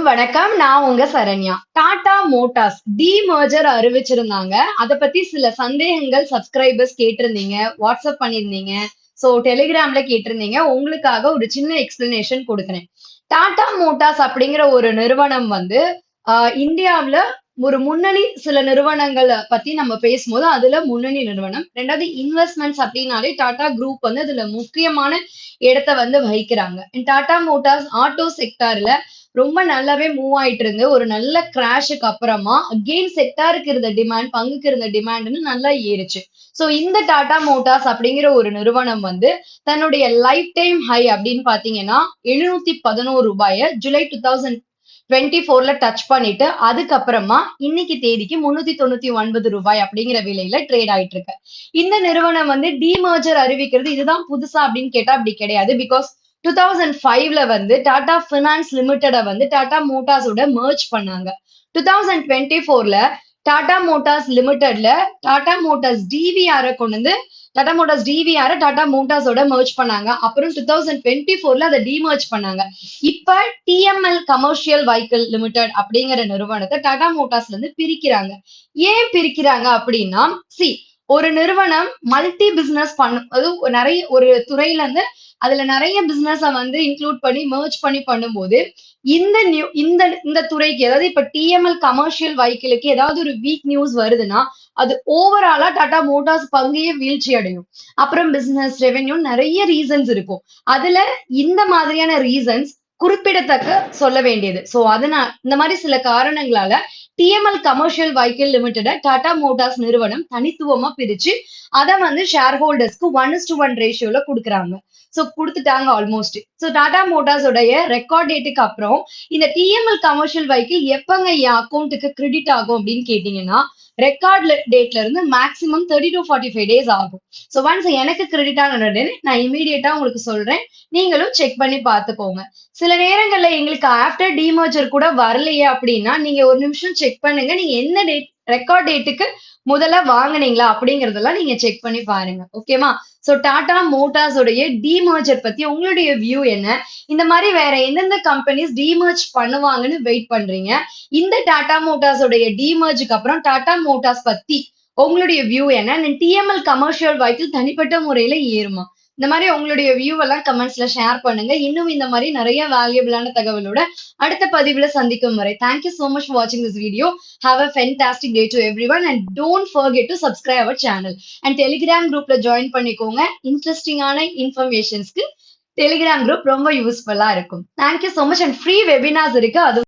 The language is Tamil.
வணக்கம். நான் உங்க சரண்யா. டாடா மோட்டார்ஸ் டீமர்ஜர் அறிவிச்சிருந்தாங்க. அத பத்தி சில சந்தேகங்கள் சப்ஸ்கிரைபர்ஸ் கேட்டிருந்தீங்க. வாட்ஸ்அப் பண்ணியிருந்தீங்க. சோ டெலிகிராம்ல கேட்டிருந்தீங்க. உங்களுக்காக ஒரு சின்ன எக்ஸ்பிளனேஷன் கொடுக்குறேன். டாடா மோட்டார்ஸ் அப்படிங்கிற ஒரு நிறுவனம் வந்து இந்தியாவுல ஒரு முன்னணி சில நிறுவனங்களை பத்தி நம்ம பேசும்போது அதுல முன்னணி நிறுவனம். ரெண்டாவது இன்வெஸ்ட்மெண்ட்ஸ் அப்படின்னாலே டாடா குரூப் வந்து அதுல முக்கியமான இடத்தை வந்து வகிக்கிறாங்க. டாடா மோட்டார்ஸ் ஆட்டோ செக்டார்ல ரொம்ப நல்லாவே மூவ் ஆயிட்டு இருந்து ஒரு நல்ல கிராஷுக்கு அப்புறமா அகெயின் செக்டாருக்கு இருந்த டிமாண்ட் பங்குக்கு இருந்த டிமாண்ட்னு நல்லா ஏறுச்சு. சோ இந்த டாடா மோட்டார்ஸ் அப்படிங்கிற ஒரு நிறுவனம் வந்து தன்னுடைய லைஃப் டைம் ஹை அப்படின்னு பாத்தீங்கன்னா ரூபாய ஜூலை 2024ல டச் பண்ணிட்டு அதுக்கப்புறமா இன்னைக்கு தேதிக்கு ரூபாய் அப்படிங்கிற விலையில ட்ரேட் ஆயிட்டு இருக்கு. இந்த நிறுவனம் வந்து டிமர்ஜர் அறிவிக்கிறது இதுதான் புதுசா அப்படின்னு கேட்டா அப்படி கிடையாது. பிகாஸ் 2005ல வந்து டாடா பினான்ஸ் லிமிடெட வந்து டாடா மோட்டார்ஸோட மெர்ஜ் பண்ணாங்க. 2024ல டாடா மோட்டார்ஸ் லிமிடெட்ல டாடா மோட்டார்ஸ் டிவிஆர் கொண்டு வந்து டாடா மோட்டார்ஸ் டிவிஆர் டாடா மோட்டார்ஸோட மெர்ஜ் பண்ணாங்க. அப்புறம் 2024ல அதை டிமர்ஜ் பண்ணாங்க. இப்ப டிஎம்எல் கமர்ஷியல் வெஹிக்கிள் லிமிடெட் அப்படிங்கிற நிறுவனத்தை டாடா மோட்டார்ஸ்ல இருந்து பிரிக்கிறாங்க. ஏன் பிரிக்கிறாங்க அப்படின்னா ஒரு நிறுவனம் மல்டி பிசினஸ் அது நிறைய ஒரு துறையில இருந்து அதுல நிறைய பிசினஸ வந்து இன்க்ளூட் பண்ணி மெர்ஜ் பண்ணி பண்ணும்போது இந்த துறைக்கு அதாவது இப்ப டிஎம்எல் கமர்ஷியல் வெஹிக்கிளுக்கு ஏதாவது ஒரு வீக் நியூஸ் வருதுன்னா அது ஓவராலா டாடா மோட்டார்ஸ் பங்கையே வீழ்ச்சி அடையும். அப்புறம் பிசினஸ் ரெவென்யூ நிறைய ரீசன்ஸ் இருக்கும். அதுல இந்த மாதிரியான ரீசன்ஸ் குறிப்பிடத்தக்க சொல்ல வேண்டியது. சோ அதனால இந்த மாதிரி சில காரணங்களால TML commercial vehicle limited Tata Motors நிறுவனம் தனித்துவமா பிரிச்சு அதை வந்து ஷேர் ஹோல்டர்ஸ்க்கு 1:1 ரேஷியோல கொடுக்குறாங்க. சோ கொடுத்துட்டாங்க ஆல்மோஸ்ட். சோ டாடா மோட்டார்ஸ் உடைய ரெக்கார்ட் டேட்டுக்கு அப்புறம் இந்த டிஎம்எல் கமர்ஷியல் வெஹிக்கிள் எப்பங்க என் அக்கௌண்ட்டுக்கு கிரெடிட் ஆகும் அப்படின்னு கேட்டீங்கன்னா ரெக்கார்ட் டேட்ல இருந்து மேக்ஸிமம் 30 to 45 டேஸ் ஆகும். சோ ஒன்ஸ் எனக்கு கிரெடிட் ஆன நான் இமீடியட்டா உங்களுக்கு சொல்றேன். நீங்களும் செக் பண்ணி பார்த்துக்கோங்க. சில நேரங்கள்ல எங்களுக்கு ஆஃப்டர் டிமர்ஜர் கூட வரலையே அப்படின்னா நீங்க ஒரு நிமிஷம் செக் பண்ணுங்க. நீங்க என்ன டேட் ரெக்கார்ட் டேட்டுக்கு முதல்ல வாங்குனீங்களா அப்படிங்கறதெல்லாம் நீங்க செக் பண்ணி பாருங்க. ஓகேவா? சோ டாடா மோட்டார்ஸ் உடைய டிமர்ஜர் பத்தி உங்களுடைய வியூ என்ன? இந்த மாதிரி வேற எந்தெந்த கம்பெனிஸ் டிமர்ஜ் பண்ணுவாங்கன்னு வெயிட் பண்றீங்க? இந்த டாடா மோட்டார்ஸ் உடைய டிமர்ஜுக்கு அப்புறம் டாடா மோட்டார்ஸ் பத்தி உங்களுடைய வியூ என்ன? டிஎம்எல் கமர்ஷியல் வெஹிக்கிள் தனிப்பட்ட முறையில ஏறுமா? இந்த மாதிரி உங்களுடைய வியூ எல்லாம் கமெண்ட்ஸ்ல ஷேர் பண்ணுங்க. இன்னும் இந்த மாதிரி நிறைய வேல்யூபிளான தகவலோட அடுத்த பதிவுல சந்திக்கும் வரை thank you so much for watching this video. Have a fantastic day to everyone and don't forget to subscribe our channel and telegram groupல join பண்ணிக்கோங்க. இன்ட்ரெஸ்டிங்கான இன்ஃபர்மேஷன்ஸ்க்கு டெலிகிராம் குரூப் ரொம்ப யூஸ்ஃபுல்லா இருக்கும். Thank you so much and free webinars இருக்கு. அது